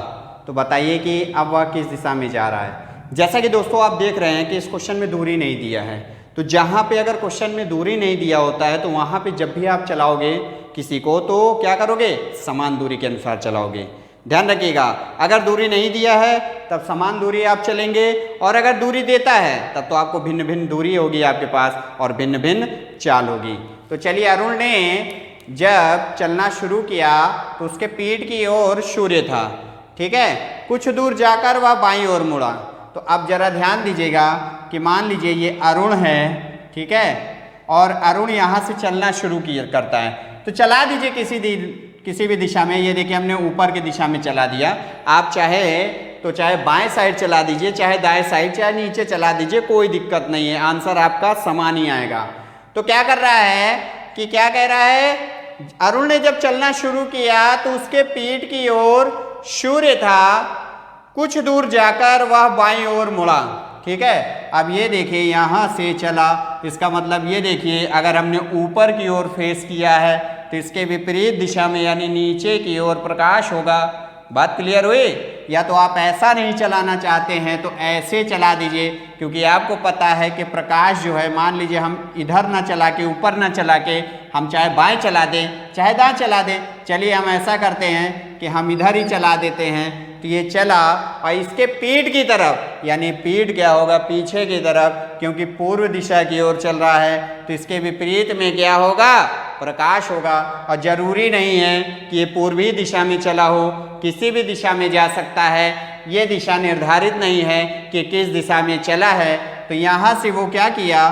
तो बताइए कि अब वह किस दिशा में जा रहा है। जैसा कि दोस्तों आप देख रहे हैं कि इस क्वेश्चन में दूरी नहीं दिया है, तो जहाँ पे अगर क्वेश्चन में दूरी नहीं दिया होता है तो वहाँ पे जब भी आप चलाओगे किसी को तो क्या करोगे, समान दूरी के अनुसार चलाओगे। ध्यान रखिएगा, अगर दूरी नहीं दिया है तब समान दूरी आप चलेंगे, और अगर दूरी देता है तब तो आपको भिन्न भिन्न दूरी होगी आपके पास और भिन्न भिन्न चाल होगी। तो चलिए, अरुण ने जब चलना शुरू किया तो उसके पीठ की ओर सूर्य था, ठीक है। कुछ दूर जाकर वह बाईं ओर मुड़ा। तो अब जरा ध्यान दीजिएगा कि मान लीजिए ये अरुण है, ठीक है, और अरुण यहाँ से चलना शुरू करता है। तो चला दीजिए किसी भी दिशा में। ये देखिए हमने ऊपर की दिशा में चला दिया। आप चाहे बाएं साइड चला दीजिए, चाहे दाएं साइड, चाहे नीचे चला दीजिए, कोई दिक्कत नहीं है, आंसर आपका समान ही आएगा। तो क्या कर रहा है कि क्या कह रहा है, अरुण ने जब चलना शुरू किया तो उसके पीठ की ओर सूर्य था, कुछ दूर जाकर वह बाईं ओर मुड़ा, ठीक है। अब ये देखिए यहाँ से चला, इसका मतलब ये देखिए अगर हमने ऊपर की ओर फेस किया है तो इसके विपरीत दिशा में यानी नीचे की ओर प्रकाश होगा। बात क्लियर हुई। या तो आप ऐसा नहीं चलाना चाहते हैं तो ऐसे चला दीजिए, क्योंकि आपको पता है कि प्रकाश जो है, मान लीजिए हम इधर ना चला के, ऊपर ना चला के, हम चाहे बाएं चला दें चाहे दाएं चला दें। चलिए हम ऐसा करते हैं कि हम इधर ही चला देते हैं। तो ये चला और इसके पीठ की तरफ, यानी पीठ क्या होगा, पीछे की तरफ, क्योंकि पूर्व दिशा की ओर चल रहा है तो इसके विपरीत में क्या होगा, प्रकाश होगा। और जरूरी नहीं है कि ये पूर्वी दिशा में चला हो, किसी भी दिशा में जा सकता है। ये दिशा निर्धारित नहीं है कि किस दिशा में चला है। तो यहाँ से वो क्या किया,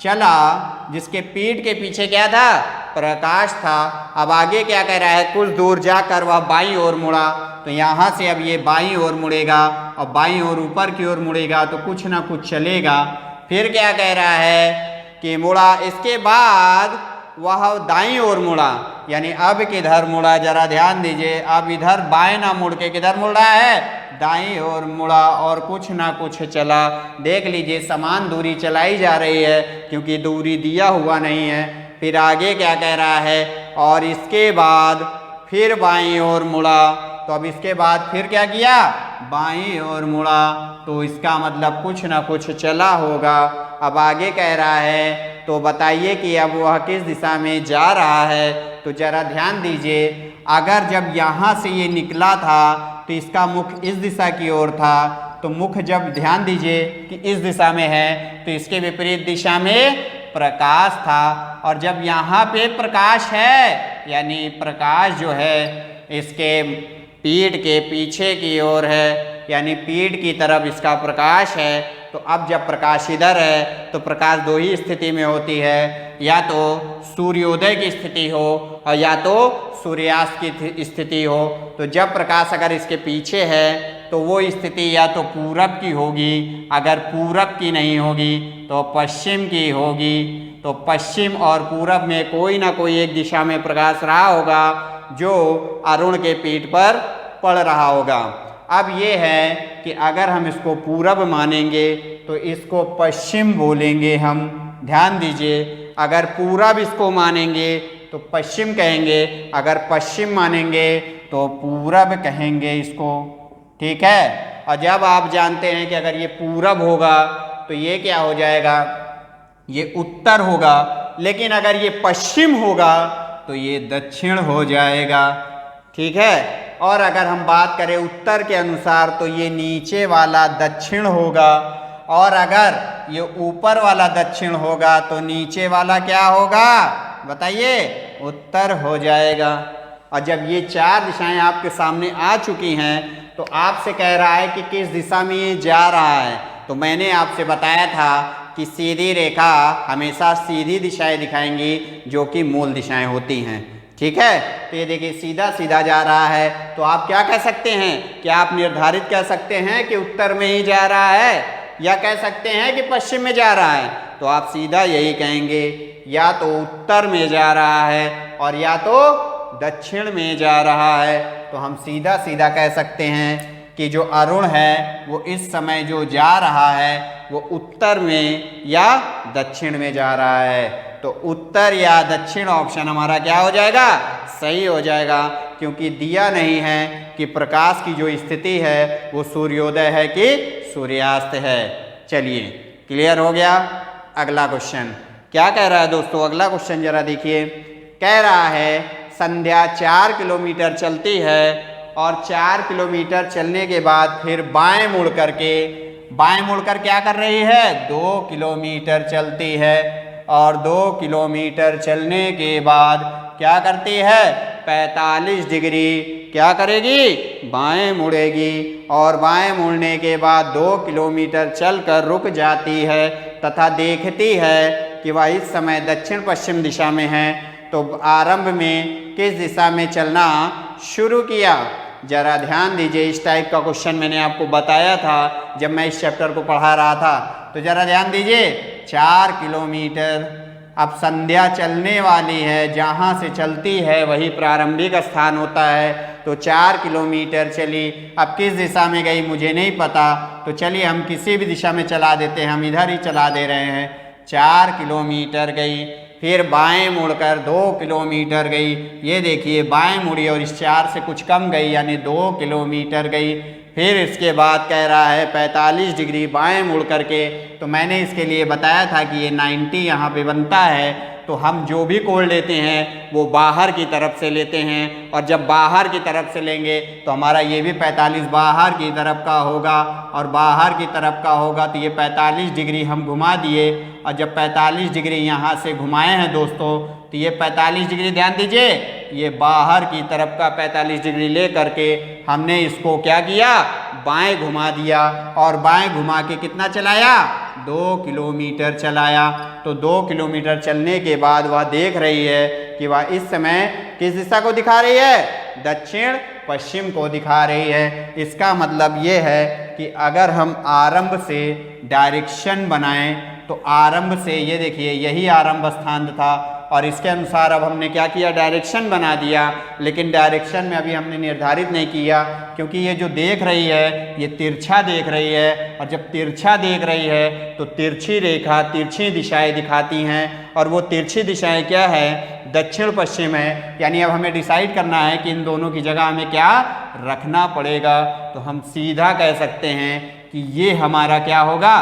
चला, जिसके पीठ के पीछे क्या था, प्रकाश था। अब आगे क्या कह रहा है, कुछ दूर जाकर वह बाईं ओर मुड़ा। तो यहाँ से अब ये बाईं ओर मुड़ेगा और बाईं ओर ऊपर की ओर मुड़ेगा तो कुछ ना कुछ चलेगा। फिर क्या कह रहा है कि मुड़ा, इसके बाद वह दाईं ओर मुड़ा, यानी अब किधर मुड़ा, जरा ध्यान दीजिए। अब इधर बाएं ना मुड़ के किधर मुड़ रहा है, दाईं ओर मुड़ा और कुछ ना कुछ चला। देख लीजिए समान दूरी चलाई जा रही है क्योंकि दूरी दिया हुआ नहीं है। फिर आगे क्या कह रहा है, और इसके बाद फिर बाईं ओर मुड़ा। तो अब इसके बाद फिर क्या किया, बाईं ओर मुड़ा, तो इसका मतलब कुछ ना कुछ चला होगा। अब आगे कह रहा है, तो बताइए कि अब वह किस दिशा में जा रहा है। तो जरा ध्यान दीजिए, अगर जब यहाँ से ये निकला था तो इसका मुख इस दिशा की ओर था, तो मुख जब ध्यान दीजिए कि इस दिशा में है तो इसके विपरीत दिशा में प्रकाश था। और जब यहाँ पे प्रकाश है, यानी प्रकाश जो है इसके पीठ के पीछे की ओर है, यानी पीठ की तरफ इसका प्रकाश है। तो अब जब प्रकाश इधर है तो प्रकाश दो ही स्थिति में होती है, या तो सूर्योदय की स्थिति हो और या तो सूर्यास्त की स्थिति हो। तो जब प्रकाश अगर इसके पीछे है तो वो स्थिति या तो पूरब की होगी, अगर पूरब की नहीं होगी तो पश्चिम की होगी। तो पश्चिम और पूरब में कोई ना कोई एक दिशा में प्रकाश रहा होगा जो अरुण के पीठ पर पड़ रहा होगा। अब ये है कि अगर हम इसको पूरब मानेंगे तो इसको पश्चिम बोलेंगे हम। ध्यान दीजिए, अगर पूरब इसको मानेंगे तो पश्चिम कहेंगे, अगर पश्चिम मानेंगे तो पूरब कहेंगे इसको। ठीक है। और जब आप जानते हैं कि अगर ये पूरब होगा तो ये क्या हो जाएगा, ये उत्तर होगा, लेकिन अगर ये पश्चिम होगा तो ये दक्षिण हो जाएगा। ठीक है। और अगर हम बात करें उत्तर के अनुसार तो ये नीचे वाला दक्षिण होगा, और अगर ये ऊपर वाला दक्षिण होगा तो नीचे वाला क्या होगा, बताइए, उत्तर हो जाएगा। और जब ये चार दिशाएं आपके सामने आ चुकी हैं तो आपसे कह रहा है कि किस दिशा में ये जा रहा है। तो मैंने आपसे बताया था कि सीधी रेखा हमेशा सीधी दिशाएं दिखाएंगी जो कि मूल दिशाएं होती हैं। ठीक है। तो ये देखिए सीधा सीधा जा रहा है, तो आप क्या कह सकते हैं, क्या आप निर्धारित कह सकते हैं कि उत्तर में ही जा रहा है, या कह सकते हैं कि पश्चिम में जा रहा है। तो आप सीधा यही कहेंगे, या तो उत्तर में जा रहा है और या तो दक्षिण में जा रहा है। तो हम सीधा सीधा कह सकते हैं कि जो अरुण है वो इस समय जो जा रहा है वो उत्तर में या दक्षिण में जा रहा है। तो उत्तर या दक्षिण ऑप्शन हमारा क्या हो जाएगा, सही हो जाएगा, क्योंकि दिया नहीं है कि प्रकाश की जो स्थिति है वो सूर्योदय है कि सूर्यास्त है। चलिए क्लियर हो गया। अगला क्वेश्चन क्या कह रहा है दोस्तों, अगला क्वेश्चन जरा देखिए। कह रहा है संध्या 4 किलोमीटर चलती है और 4 किलोमीटर चलने के बाद फिर बाएं मुड़कर क्या कर रही है, 2 किलोमीटर चलती है, और 2 किलोमीटर चलने के बाद क्या करती है, 45 डिग्री क्या करेगी, बाएं मुड़ेगी, और बाएं मुड़ने के बाद 2 किलोमीटर चलकर रुक जाती है तथा देखती है कि वह इस समय दक्षिण पश्चिम दिशा में है। तो आरंभ में किस दिशा में चलना शुरू किया। जरा ध्यान दीजिए, इस टाइप का क्वेश्चन मैंने आपको बताया था जब मैं इस चैप्टर को पढ़ा रहा था। तो जरा ध्यान दीजिए, 4 किलोमीटर, अब संध्या चलने वाली है, जहाँ से चलती है वही प्रारंभिक स्थान होता है। तो 4 किलोमीटर चली, अब किस दिशा में गई मुझे नहीं पता, तो चलिए हम किसी भी दिशा में चला देते हैं, हम इधर ही चला दे रहे हैं। 4 किलोमीटर गई, फिर बाएं मुड़कर 2 किलोमीटर गई। ये देखिए बाएं मुड़ी और इस 4 से कुछ कम गई, यानी 2 किलोमीटर गई। फिर इसके बाद कह रहा है 45 डिग्री बाएं मुड़ करके। तो मैंने इसके लिए बताया था कि ये 90 यहाँ पे बनता है, तो हम जो भी कोण लेते हैं वो बाहर की तरफ से लेते हैं, और जब बाहर की तरफ से लेंगे तो हमारा ये भी 45 बाहर की तरफ का होगा, और बाहर की तरफ का होगा तो ये 45 डिग्री हम घुमा दिए, और जब 45 डिग्री यहाँ से घुमाए हैं दोस्तों तो ये 45 डिग्री ध्यान दीजिए, ये बाहर की तरफ का 45 डिग्री ले करके हमने इसको क्या किया, बाएं घुमा दिया, और बाएं घुमा के कितना चलाया, 2 किलोमीटर चलाया। तो 2 किलोमीटर चलने के बाद वह देख रही है कि वह इस समय किस दिशा को दिखा रही है, दक्षिण पश्चिम को दिखा रही है। इसका मतलब ये है कि अगर हम आरंभ से डायरेक्शन बनाएं तो आरंभ से ये देखिए यही आरंभ स्थान था, और इसके अनुसार अब हमने क्या किया, डायरेक्शन बना दिया। लेकिन डायरेक्शन में अभी हमने निर्धारित नहीं किया, क्योंकि ये जो देख रही है ये तिरछा देख रही है, और जब तिरछा देख रही है तो तिरछी रेखा तिरछी दिशाएं दिखाती हैं, और वो तिरछी दिशाएं क्या है, दक्षिण पश्चिम है। यानी अब हमें डिसाइड करना है कि इन दोनों की जगह हमें क्या रखना पड़ेगा। तो हम सीधा कह सकते हैं कि ये हमारा क्या होगा,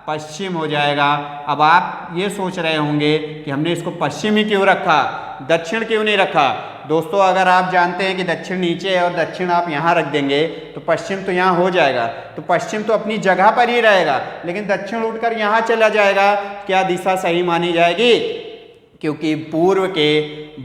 पश्चिम हो जाएगा। अब आप ये सोच रहे होंगे कि हमने इसको पश्चिम ही क्यों रखा, दक्षिण क्यों नहीं रखा। दोस्तों अगर आप जानते हैं कि दक्षिण नीचे है और दक्षिण आप यहाँ रख देंगे तो पश्चिम तो यहाँ हो जाएगा, तो पश्चिम तो अपनी जगह पर ही रहेगा, लेकिन दक्षिण उठकर यहाँ चला जाएगा, क्या दिशा सही मानी जाएगी, क्योंकि पूर्व के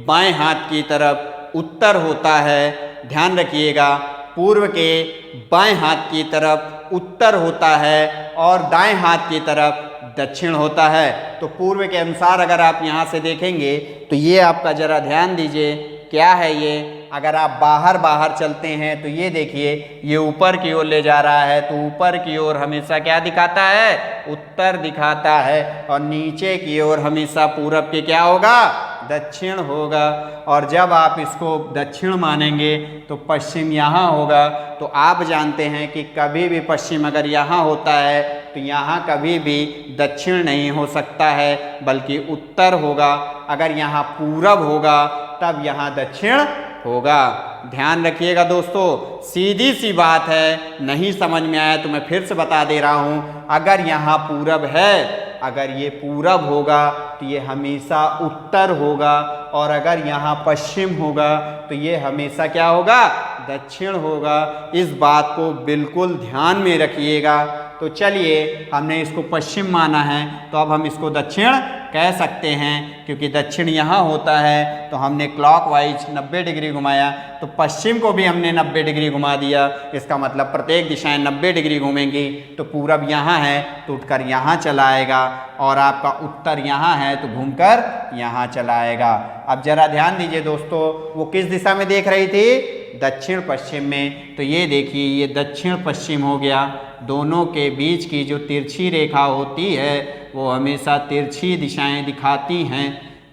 बाएं हाथ की तरफ उत्तर होता है। ध्यान रखिएगा, पूर्व के बाएं हाथ की तरफ उत्तर होता है और दाएं हाथ की तरफ दक्षिण होता है। तो पूर्व के अनुसार अगर आप यहाँ से देखेंगे तो ये आपका जरा ध्यान दीजिए, क्या है ये, अगर आप बाहर बाहर चलते हैं तो ये देखिए ये ऊपर की ओर ले जा रहा है, तो ऊपर की ओर हमेशा क्या दिखाता है, उत्तर दिखाता है, और नीचे की ओर हमेशा पूरब के क्या होगा, दक्षिण होगा। और जब आप इसको दक्षिण मानेंगे तो पश्चिम यहाँ होगा। तो आप जानते हैं कि कभी भी पश्चिम अगर यहाँ होता है तो यहाँ कभी भी दक्षिण नहीं हो सकता है, बल्कि उत्तर होगा। अगर यहाँ पूरब होगा तब यहाँ दक्षिण होगा। ध्यान रखिएगा दोस्तों, सीधी सी बात है, नहीं समझ में आया तो मैं फिर से बता दे रहा हूँ। अगर यहाँ पूरब है, अगर ये पूरब होगा तो ये हमेशा उत्तर होगा, और अगर यहाँ पश्चिम होगा तो ये हमेशा क्या होगा, दक्षिण होगा। इस बात को बिल्कुल ध्यान में रखिएगा। तो चलिए, हमने इसको पश्चिम माना है तो अब हम इसको दक्षिण कह सकते हैं, क्योंकि दक्षिण यहाँ होता है तो हमने क्लॉकवाइज 90 डिग्री घुमाया, तो पश्चिम को भी हमने 90 डिग्री घुमा दिया। इसका मतलब प्रत्येक दिशाएं 90 डिग्री घूमेंगी। तो पूरब यहाँ है तो उठकर यहाँ चला आएगा, और आपका उत्तर यहाँ है तो घूमकर यहाँ चला आएगा। अब जरा ध्यान दीजिए दोस्तों, वो किस दिशा में देख रही थी, दक्षिण पश्चिम में। तो ये देखिए ये दक्षिण पश्चिम हो गया। दोनों के बीच की जो तिरछी रेखा होती है वो हमेशा तिरछी दिशाएं दिखाती हैं।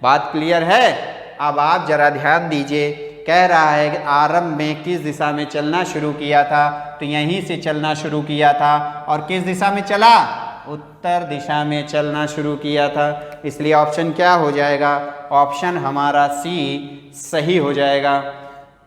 बात क्लियर है। अब आप जरा ध्यान दीजिए, कह रहा है कि आरंभ में किस दिशा में चलना शुरू किया था, तो यहीं से चलना शुरू किया था, और किस दिशा में चला, उत्तर दिशा में चलना शुरू किया था। इसलिए ऑप्शन क्या हो जाएगा, ऑप्शन हमारा सी सही हो जाएगा।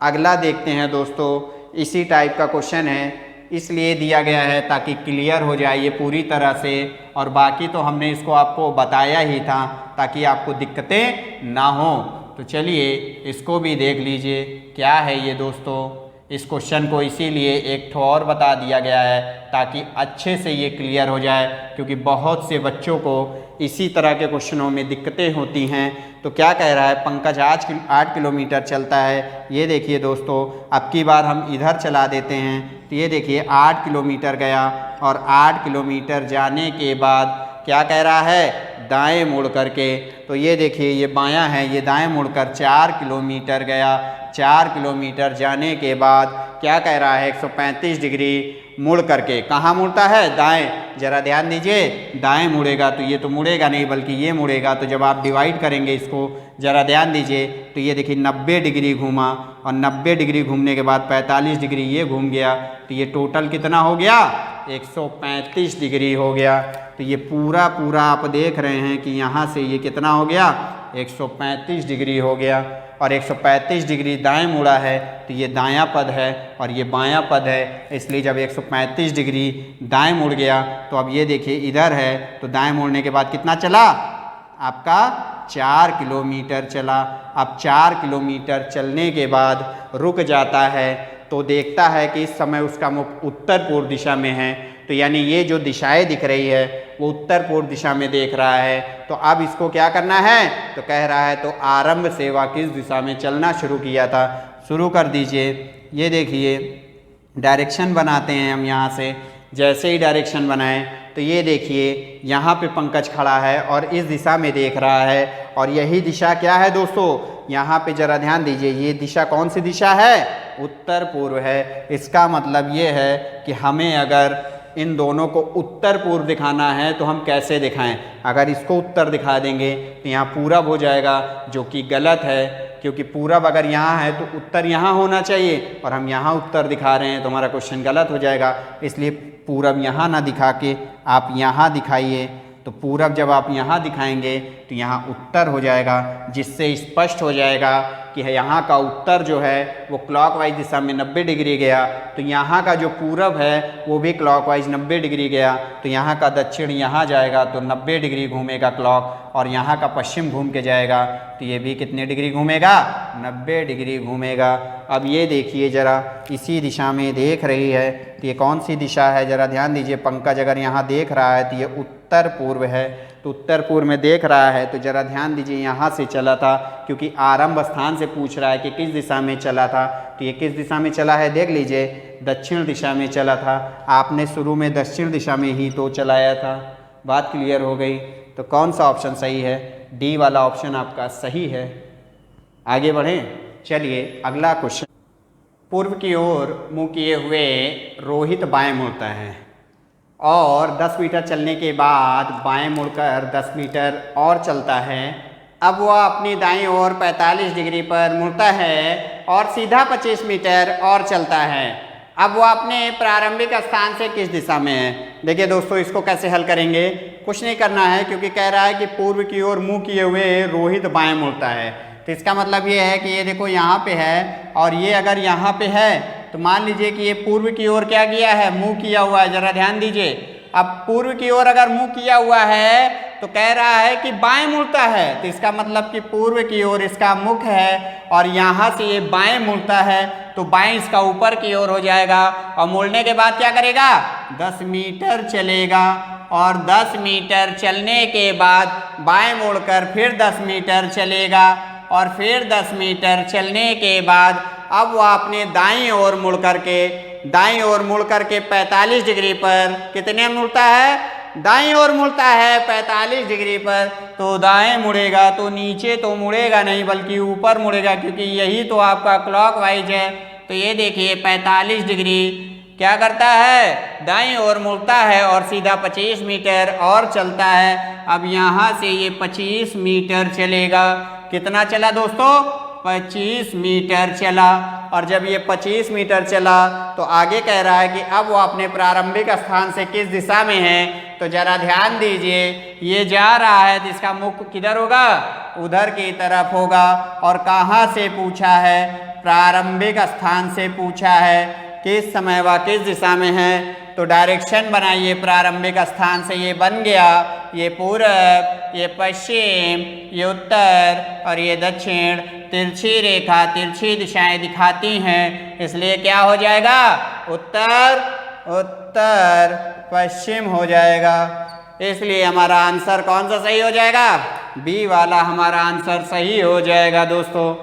अगला देखते हैं दोस्तों, इसी टाइप का क्वेश्चन है, इसलिए दिया गया है ताकि क्लियर हो जाए ये पूरी तरह से, और बाकी तो हमने इसको आपको बताया ही था ताकि आपको दिक्कतें ना हो। तो चलिए इसको भी देख लीजिए, क्या है ये दोस्तों। इस क्वेश्चन को इसीलिए एक ठो और बता दिया गया है ताकि अच्छे से ये क्लियर हो जाए, क्योंकि बहुत से बच्चों को इसी तरह के क्वेश्चनों में दिक्कतें होती हैं। तो क्या कह रहा है, पंकज आज 8 किलोमीटर चलता है। ये देखिए दोस्तों, अब की बार हम इधर चला देते हैं, तो ये देखिए 8 किलोमीटर गया, और 8 किलोमीटर जाने के बाद क्या कह रहा है, दाएं मुड़ करके, तो ये देखिए ये बायां है, ये दाएं मुड़कर 4 किलोमीटर गया। 4 किलोमीटर जाने के बाद क्या कह रहा है, 135 डिग्री मुड़ करके, कहाँ मुड़ता है, दाएं। जरा ध्यान दीजिए, दाएं मुड़ेगा तो ये तो मुड़ेगा नहीं बल्कि ये मुड़ेगा। तो जब आप डिवाइड करेंगे इसको, जरा ध्यान दीजिए, तो ये देखिए 90 डिग्री घूमा, और 90 डिग्री घूमने के बाद 45 डिग्री ये घूम गया, तो ये टोटल कितना हो गया, 135 डिग्री हो गया। तो ये पूरा पूरा आप देख रहे हैं कि यहाँ से ये कितना हो गया, 135 डिग्री हो गया। और 135 डिग्री दाएं मुड़ा है तो ये दायां पद है और ये बायां पद है। इसलिए जब 135 डिग्री दाएं मुड़ गया तो अब ये देखिए इधर है तो दाएं मुड़ने के बाद कितना चला आपका 4 किलोमीटर चला। अब 4 किलोमीटर चलने के बाद रुक जाता है तो देखता है कि इस समय उसका मुख उत्तर पूर्व दिशा में है, तो यानी ये जो दिशाएं दिख रही है वो उत्तर पूर्व दिशा में देख रहा है। तो अब इसको क्या करना है, तो कह रहा है तो आरंभ से वह किस दिशा में चलना शुरू किया था, शुरू कर दीजिए। ये देखिए डायरेक्शन बनाते हैं हम यहाँ से। जैसे ही डायरेक्शन बनाएं तो ये देखिए यहाँ पे पंकज खड़ा है और इस दिशा में देख रहा है और यही दिशा क्या है दोस्तों, यहाँ पे जरा ध्यान दीजिए, ये दिशा कौन सी दिशा है, उत्तर पूर्व है। इसका मतलब ये है कि हमें अगर इन दोनों को उत्तर पूर्व दिखाना है तो हम कैसे दिखाएं। अगर इसको उत्तर दिखा देंगे तो यहाँ पूरब हो जाएगा, जो कि गलत है, क्योंकि पूरब अगर यहाँ है तो उत्तर यहाँ होना चाहिए और हम यहाँ उत्तर दिखा रहे हैं तो हमारा क्वेश्चन गलत हो जाएगा। इसलिए पूरब यहाँ ना दिखा के आप यहाँ दिखाइए। तो पूरब जब आप यहाँ दिखाएंगे तो यहाँ उत्तर हो जाएगा, जिससे स्पष्ट हो जाएगा कि यहाँ का उत्तर जो है वो क्लॉकवाइज दिशा में 90 डिग्री गया, तो यहाँ का जो पूरब है वो भी क्लॉकवाइज 90 डिग्री गया। तो यहाँ का दक्षिण यहाँ जाएगा तो 90 डिग्री घूमेगा क्लॉक, और यहाँ का पश्चिम घूम के जाएगा तो ये भी कितने डिग्री घूमेगा, 90 डिग्री घूमेगा। अब ये देखिए ज़रा, इसी दिशा में देख रही है, तो ये कौन सी दिशा है, ज़रा ध्यान दीजिए। पंकज अगर यहाँ देख रहा है तो ये उत्तर पूर्व है, तो उत्तर पूर्व में देख रहा है तो ज़रा ध्यान दीजिए यहाँ से चला था, क्योंकि आरंभ स्थान से पूछ रहा है कि किस दिशा में चला था। तो ये किस दिशा में चला है, देख लीजिए, दक्षिण दिशा में चला था। आपने शुरू में दक्षिण दिशा में ही तो चलाया था। बात क्लियर हो गई। तो कौन सा ऑप्शन सही है, डी वाला ऑप्शन आपका सही है। आगे बढ़ें, चलिए अगला क्वेश्चन। पूर्व की ओर मुँह किए हुए रोहित बाएं मुड़ता है और 10 मीटर चलने के बाद बाएं मुड़कर 10 मीटर और चलता है। अब वह अपनी दाईं ओर 45 डिग्री पर मुड़ता है और सीधा 25 मीटर और चलता है। अब वह अपने प्रारंभिक स्थान से किस दिशा में है। देखिए दोस्तों, इसको कैसे हल करेंगे, कुछ नहीं करना है, क्योंकि कह रहा है कि पूर्व की ओर मुँह किए हुए रोहित बाएं मुड़ता है। तो इसका मतलब ये है कि ये देखो यहाँ पे है और ये अगर यहाँ पे है तो मान लीजिए कि ये पूर्व की ओर क्या किया है, मुंह किया हुआ है। जरा ध्यान दीजिए, अब पूर्व की ओर अगर मुंह किया हुआ है तो कह रहा है कि बाएं मुड़ता है, तो इसका मतलब कि पूर्व की ओर इसका मुख है और यहाँ से ये बाएं मुड़ता है, तो बाएं इसका ऊपर की ओर हो जाएगा। और मुड़ने के बाद क्या करेगा, 10 मीटर चलेगा और 10 मीटर चलने के बाद बाएं मुड़कर फिर 10 मीटर चलेगा और फिर 10 मीटर चलने के बाद अब वह अपने दाईं ओर मुड़ करके 45 डिग्री पर कितने मुड़ता है, दाईं ओर मुड़ता है 45 डिग्री पर। तो दाएं मुड़ेगा तो नीचे तो मुड़ेगा नहीं बल्कि ऊपर मुड़ेगा, क्योंकि यही तो आपका क्लॉकवाइज है। तो ये देखिए 45 डिग्री क्या करता है, दाईं ओर मुड़ता है और सीधा 25 मीटर और चलता है। अब यहाँ से ये 25 मीटर चलेगा। कितना चला दोस्तों, 25 मीटर चला। और जब ये 25 मीटर चला तो आगे कह रहा है कि अब वो अपने प्रारंभिक स्थान से किस दिशा में है। तो जरा ध्यान दीजिए, ये जा रहा है तो इसका मुख किधर होगा, उधर की तरफ होगा। और कहाँ से पूछा है, प्रारंभिक स्थान से पूछा है, किस समय वह किस दिशा में है। तो डायरेक्शन बनाइए प्रारंभिक स्थान से, ये बन गया, ये पूरब, ये पश्चिम, ये उत्तर और ये दक्षिण। तिरछी रेखा तिरछी दिशाएं दिखाती हैं, इसलिए क्या हो जाएगा, उत्तर उत्तर पश्चिम हो जाएगा। इसलिए हमारा आंसर कौन सा सही हो जाएगा, बी वाला हमारा आंसर सही हो जाएगा दोस्तों।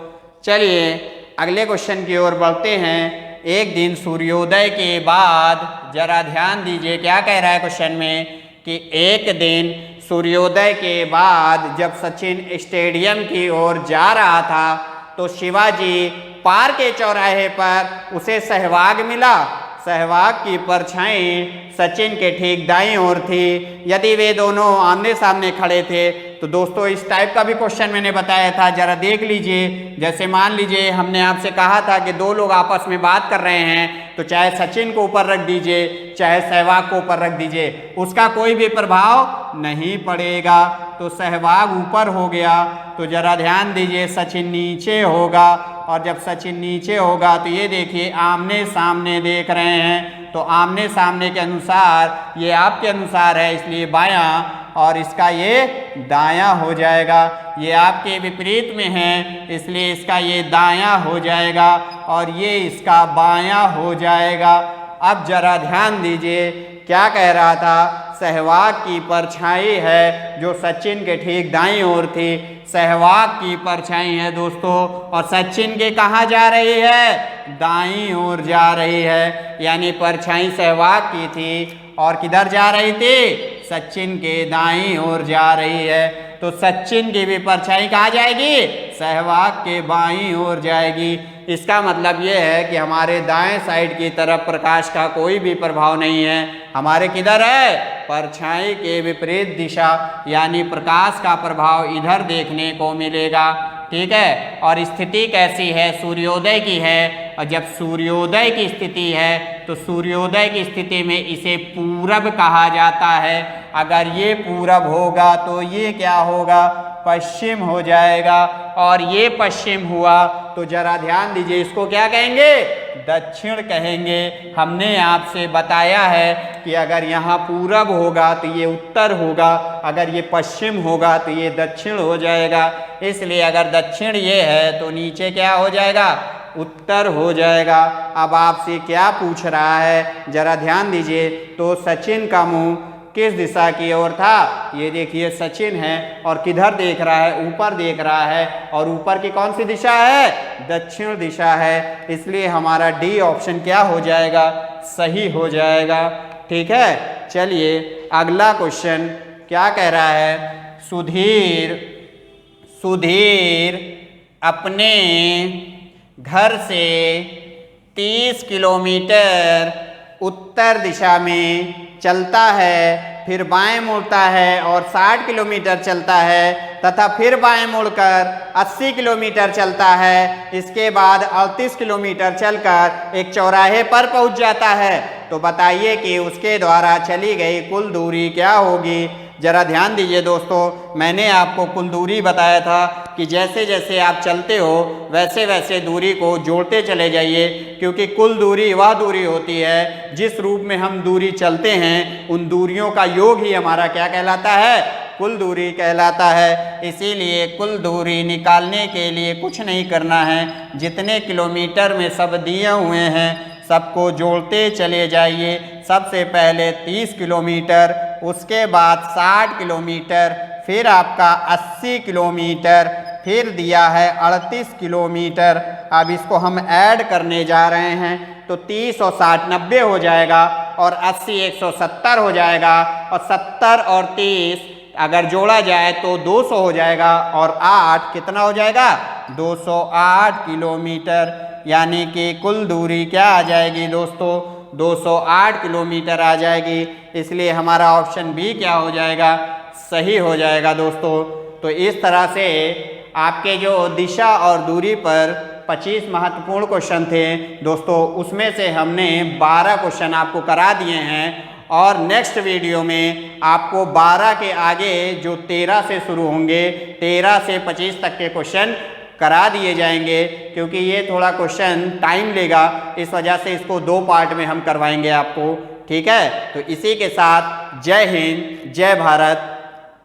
चलिए अगले क्वेश्चन की ओर बढ़ते हैं। एक दिन सूर्योदय के बाद, जरा ध्यान दीजिए क्या कह रहा है क्वेश्चन में, कि एक दिन सूर्योदय के बाद जब सचिन स्टेडियम की ओर जा रहा था तो शिवाजी पार्क के चौराहे पर उसे सहवाग मिला। सहवाग की परछाई सचिन के ठीक दाईं ओर थी। यदि वे दोनों आमने सामने खड़े थे तो दोस्तों इस टाइप का भी क्वेश्चन मैंने बताया था, जरा देख लीजिए। जैसे मान लीजिए हमने आपसे कहा था कि दो लोग आपस में बात कर रहे हैं, तो चाहे सचिन को ऊपर रख दीजिए चाहे सहवाग को ऊपर रख दीजिए, उसका कोई भी प्रभाव नहीं पड़ेगा। तो सहवाग ऊपर हो गया, तो जरा ध्यान दीजिए सचिन नीचे होगा, और जब सचिन नीचे होगा तो ये देखिए आमने सामने देख रहे हैं, तो आमने सामने के अनुसार ये आपके अनुसार है इसलिए बायां, और इसका ये दायां हो जाएगा। ये आपके विपरीत में है इसलिए इसका ये दायां हो जाएगा, और ये इसका बायां हो जाएगा। अब जरा ध्यान दीजिए क्या कह रहा था, सहवाग की परछाई है जो सचिन के ठीक दाईं ओर थी, सहवाग की परछाई है दोस्तों, और सचिन के कहाँ जा रही है, दाईं ओर जा रही है। यानी परछाई सहवाग की थी और किधर जा रही थी, सचिन के दाईं ओर जा रही है। तो सचिन की भी परछाई कहाँ जाएगी, सहवाग के बाईं ओर जाएगी। इसका मतलब ये है कि हमारे दाएं साइड की तरफ प्रकाश का कोई भी प्रभाव नहीं है, हमारे किधर है, परछाई के विपरीत दिशा, यानी प्रकाश का प्रभाव इधर देखने को मिलेगा। ठीक है, और स्थिति कैसी है, सूर्योदय की है, और जब सूर्योदय की स्थिति है तो सूर्योदय की स्थिति में इसे पूरब कहा जाता है। अगर ये पूरब होगा तो ये क्या होगा, पश्चिम हो जाएगा, और ये पश्चिम हुआ तो जरा ध्यान दीजिए इसको क्या कहेंगे, दक्षिण कहेंगे। हमने आपसे बताया है कि अगर यहाँ पूरब होगा तो ये उत्तर होगा, अगर ये पश्चिम होगा तो ये दक्षिण हो जाएगा। इसलिए अगर दक्षिण ये है तो नीचे क्या हो जाएगा, उत्तर हो जाएगा। अब आपसे क्या पूछ रहा है, जरा ध्यान दीजिए। तो सचिन का मुंह किस दिशा की ओर था, ये देखिए सचिन है और किधर देख रहा है, ऊपर देख रहा है, और ऊपर की कौन सी दिशा है, दक्षिण दिशा है। इसलिए हमारा डी ऑप्शन क्या हो जाएगा, सही हो जाएगा। ठीक है, चलिए अगला क्वेश्चन क्या कह रहा है, सुधीर अपने घर से 30 किलोमीटर उत्तर दिशा में चलता है, फिर बाएं मुड़ता है और 60 किलोमीटर चलता है, तथा फिर बाएं मुड़कर 80 किलोमीटर चलता है। इसके बाद 38 किलोमीटर चलकर एक चौराहे पर पहुंच जाता है। तो बताइए कि उसके द्वारा चली गई कुल दूरी क्या होगी। जरा ध्यान दीजिए दोस्तों, मैंने आपको कुल दूरी बताया था कि जैसे जैसे आप चलते हो वैसे वैसे दूरी को जोड़ते चले जाइए, क्योंकि कुल दूरी वह दूरी होती है जिस रूप में हम दूरी चलते हैं, उन दूरियों का योग ही हमारा क्या कहलाता है, कुल दूरी कहलाता है। इसीलिए कुल दूरी निकालने के लिए कुछ नहीं करना है, जितने किलोमीटर में सब दिए हुए हैं सबको जोड़ते चले जाइए। सबसे पहले 30 किलोमीटर, उसके बाद 60 किलोमीटर, फिर आपका 80 किलोमीटर, फिर दिया है 38 किलोमीटर। अब इसको हम ऐड करने जा रहे हैं, तो 30 और 60 90 हो जाएगा, और 80 170 हो जाएगा, और 70 और 30 अगर जोड़ा जाए तो 200 हो जाएगा, और 8 कितना हो जाएगा, 208 किलोमीटर। यानी कि कुल दूरी क्या आ जाएगी दोस्तों, 208 किलोमीटर आ जाएगी। इसलिए हमारा ऑप्शन बी क्या हो जाएगा, सही हो जाएगा दोस्तों। तो इस तरह से आपके जो दिशा और दूरी पर 25 महत्वपूर्ण क्वेश्चन थे दोस्तों, उसमें से हमने 12 क्वेश्चन आपको करा दिए हैं, और नेक्स्ट वीडियो में आपको 12 के आगे जो 13 से शुरू होंगे, 13 से 25 तक के क्वेश्चन करा दिए जाएंगे, क्योंकि ये थोड़ा क्वेश्चन टाइम लेगा, इस वजह से इसको 2 पार्ट में हम करवाएंगे आपको। ठीक है, तो इसी के साथ जय हिंद, जय भारत।